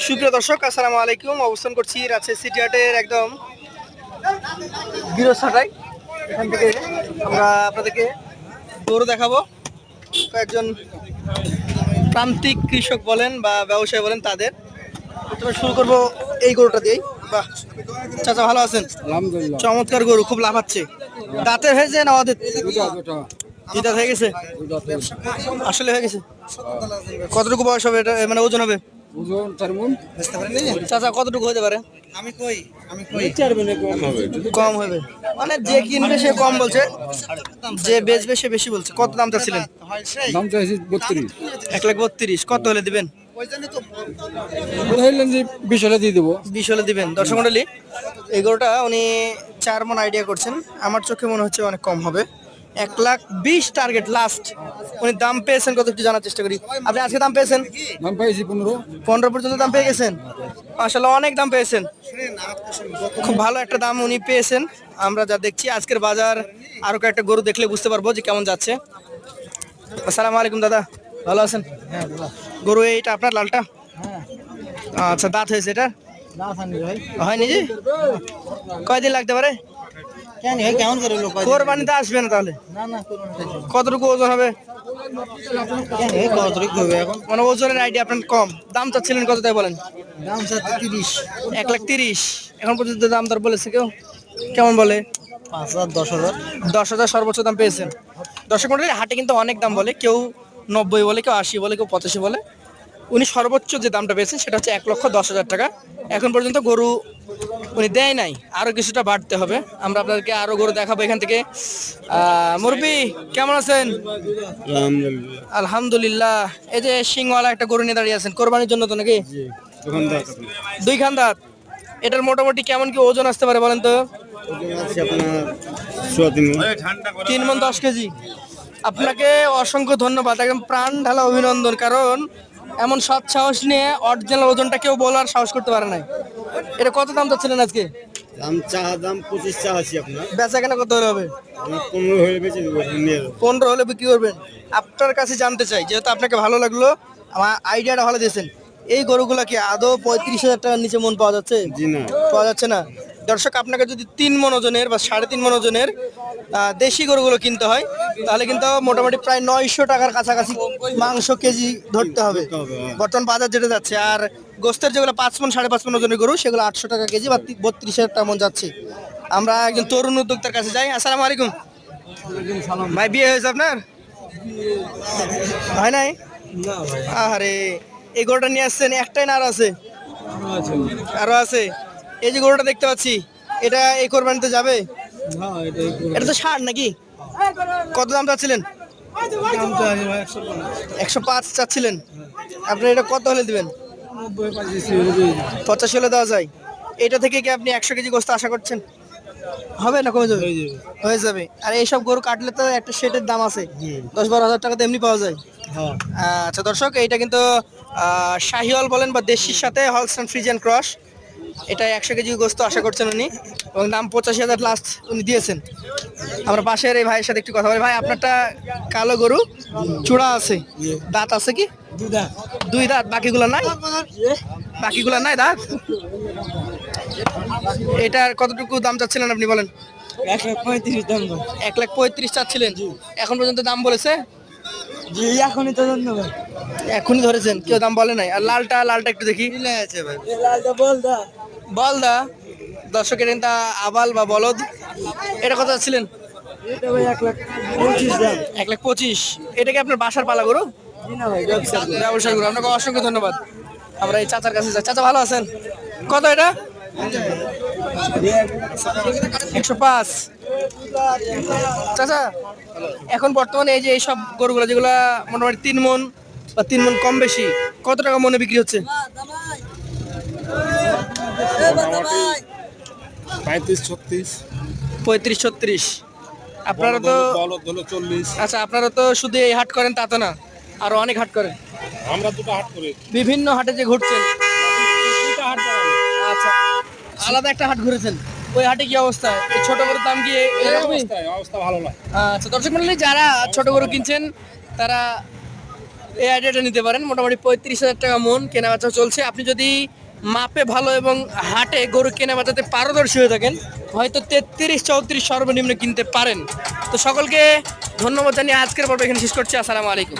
সুপ্রিয় দর্শক, আসসালামু আলাইকুম। অবস্থান করছি রাজশাহী সিটি হাটের একদম বিরসাটাই। এখান থেকে আমরা আপনাদেরকে গরু দেখাবো। কয়েকজন প্রান্তিক কৃষক বলেন বা ব্যবসায়ী বলেন তাদের। প্রথমে শুরু করবো এই গরুটা দিয়েই। বাহ, চাচা ভালো আছেন? আলহামদুলিল্লাহ। চমৎকার গরু, খুব লাফাচ্ছে। দাঁতের হয়েছে না আমাদের? দুটা হয়ে গেছে, আসলে হয়ে গেছে। কতটুকু বয়স হবে এটা, মানে ওজন হবে? ওজন 4 মণ। চাচা কতটুকু হতে পারে? আমি কই 4 মণে কম হবে। মানে যে কিনবে সে কম বলছে, যে বেচবে সে বেশি বলছে। কত দাম চাচ্ছিলেন? দাম চাইছি 32। 1,32,000। কত হলে দিবেন? বললেন যে 20 হলে দিয়ে দেবো। 20 হলে দিবেন। দর্শক মণ্ডলী, এই গরুটা উনি 4 মণ আইডিয়া করছেন। আমার চোখে মনে হচ্ছে অনেক কম হবে। 1,20,000 টার্গেট লাস্ট। উনি দাম পেয়েছেন কত একটু জানার চেষ্টা করি। আপনি আজকে দাম পেয়েছেন? দাম পাইছি 15। 15 পর্যন্ত দাম পেয়ে গেছেন। মাশাআল্লাহ, অনেক দাম পেয়েছেন। খুব ভালো একটা দাম উনি পেয়েছেন। আমরা যা দেখছি আজকের বাজার, আরো কয়েকটা গরু দেখলে বুঝতে পারবো যে কেমন যাচ্ছে। আসসালামু আলাইকুম দাদা, ভালো আছেন? গরু এইটা আপনার লালটা? আচ্ছা, দাঁত হয়েছে এটা? হয়নি জি? কয়দিন লাগতে পারে? কেমন করে লোক কোরবানিতে আসবে না তাহলে? কতটুকু ওজন হবে? এখন মানে ওজনের আইডিয়া আপনার কম। দাম চাচ্ছিলেন কত তাই বলেন? দাম 30। 1,30,000। এখন পর্যন্ত দাম দর বলেছে কেউ? কেমন বলে? 5,000 10,000। 10,000 সর্বোচ্চ দাম পেয়েছেন। দর্শক মন্ডলী, হাটে কিন্তু অনেক দাম বলে। কেউ 90 বলে, কেউ 80 বলে, কেউ 85 বলে। উনি সর্বোচ্চ যে দামটা পেয়েছেন সেটা হচ্ছে 1,10,000 টাকা। এখন পর্যন্ত গরু উনি দেয় নাই, আরো কিছুটা বাড়তে হবে। আমরা আপনাদেরকে আরো গরু দেখাবো এখান থেকে। মুরব্বি কেমন আছেন? আলহামদুলিল্লাহ। এই যে সিংওয়ালা একটা গরু নিয়ে দাঁড়িয়ে আছেন, কোরবানির জন্য তো নাকি? দুই খান দাঁত। এটার মোটামুটি কেমন কি ওজন আসতে পারে বলেন তো? 3 মণ 10 কেজি। আপনাকে অসংখ্য ধন্যবাদ, একদম প্রাণ ঢালা অভিনন্দন। কারণ এমন সৎ সাহস নিয়ে অরিজিনাল ওজনটা কেউ বলার সাহস করতে পারে নাই। এটা কত দাম চাচ্ছিলেন আজকে? দাম 25 চা আছি আপনার। বেচা কেনা কত হলে হবে? 15 হয়ে বেঁচে দেবো। 15 হলে বিক্রি করবেন। আপনার কাছে জানতে চাই, যেহেতু আপনাকে ভালো লাগলো, আমার আইডিয়াটা ভালো দিয়েছেন, এই গরুগুলা কি আদৌ 35,000 টাকার নিচে মন পাওয়া যাচ্ছে? জি না। পাওয়া যাচ্ছে না। দর্শক, আপনাকে যদি 3 মণ ওজনের বা 3.5 মণ ওজনের দেশি গরুগুলো কিনতে হয়, তাহলে কিন্তু মোটামুটি প্রায় 900 টাকার কাছাকাছি মাংস কেজি ধরতে হবে বর্তমান বাজার যেটা যাচ্ছে। আর গোস্তের যেগুলো 5 মণ 5.5 মণ ওজনের গরু, সেগুলো 800 টাকা কেজি বা 32,000 টাকা মন যাচ্ছে। আমরা একজন তরুণ উদ্যোক্তার কাছে যাই। আসসালামু আলাইকুম ভাই, বিয়ে হয়েছে আপনার? হয় নাই? আরে, এই গরুটা নিয়ে আসছেন একটাই না আরো আছে? আরো আছে। এই যে গরুটা দেখতে পাচ্ছি, এটা এই কোরবানিতে যাবে? এটা তো ষাঁড় নাকি? কত দাম চাচ্ছিলেন? 105 চাচ্ছিলেন। আপনি এটা কত হলে দিবেন? 85 হলে দেওয়া যায়। এটা থেকে কি আপনি 100 কেজি গোস্ত আশা করছেন? হবে না কমে যাবে? হয়ে যাবে। আর এইসব গরু কাটলে তো একটা সেটের দাম আছে, 10-12 হাজার টাকা তো এমনি পাওয়া যায়। আচ্ছা দর্শক, এইটা কিন্তু শাহিওয়াল বলেন বা দেশির সাথে হলস্টাইন ফ্রিজিয়ান ক্রস। এটা 100 কেজি গোস্ত আশা করছেন উনি, এবং দাম 85,000 লাস্ট উনি দিয়েছেন। আমরা পাশের এই ভাইয়ের সাথে একটু কথা বলি। ভাই, আপনারটা কালো গরু, চূড়া আছে, দাঁত আছে কি? দুই দাঁত। বাকিগুলো নাই? বাকিগুলো নাই দাঁত? এটার কতটুকু দাম চাচ্ছিলেন আপনি বলেন? 1,35,000 দাম। 1,35,000 চাচ্ছিলেন। এখন পর্যন্ত দাম বলেছে? জি, এখনই তো ধন্যবাদ। এখনই ধরেছেন, কেউ দাম বলে নাই? আর লালটা একটু দেখি। বলদা। দর্শকের এটা আবাল বা বলদ। এটা কত চাচ্ছিলেন? এটা ভাই 1,25,000 দাম। 1,25,000। এটা কি আপনার বাসার পালা গরু? জি না ভাই, ব্যবসায়ী গরু। আপনাকে অসংখ্য ধন্যবাদ। আমরা এই চাচার কাছে যাই। চাচা ভালো আছেন? কত এটা? 105। চাচা, এখন বর্তমানে এই যে এইসব গরুগুলো যেগুলা মোটামুটি 3 মণ বা 3 মণ কম বেশি, কত টাকা মনে বিক্রি হচ্ছে? 35-36। 35-36। আপনারা তো 40। আচ্ছা, আপনারা তো শুধু এই হাট করেন তা তো না, আরো অনেক হাট করেন। আমরা দুটো হাট করি। বিভিন্ন হাটে যে ঘুরছেন। আচ্ছা, আলাদা একটা হাট ঘুরেছেন, ওই হাটে কি অবস্থা? এই ছোট গরুর দাম কি এরকমই? অবস্থা ভালো না। আচ্ছা দর্শক মণ্ডলী, যারা ছোট গরু কিনছেন তারা এই আইডিয়াটা নিতে পারেন। মোটামুটি 35,000 টাকা মন কেনা বেচা চলছে। আপনি যদি মাপে ভালো এবং হাটে গরু কেনা বেচাতে পারদর্শী হয়ে থাকেন, হয়তো 33-34 সর্বনিম্ন কিনতে পারেন। তো সকলকে ধন্যবাদ জানিয়ে আজকের পর্ব এখানে শেষ করছি। আসসালামু আলাইকুম।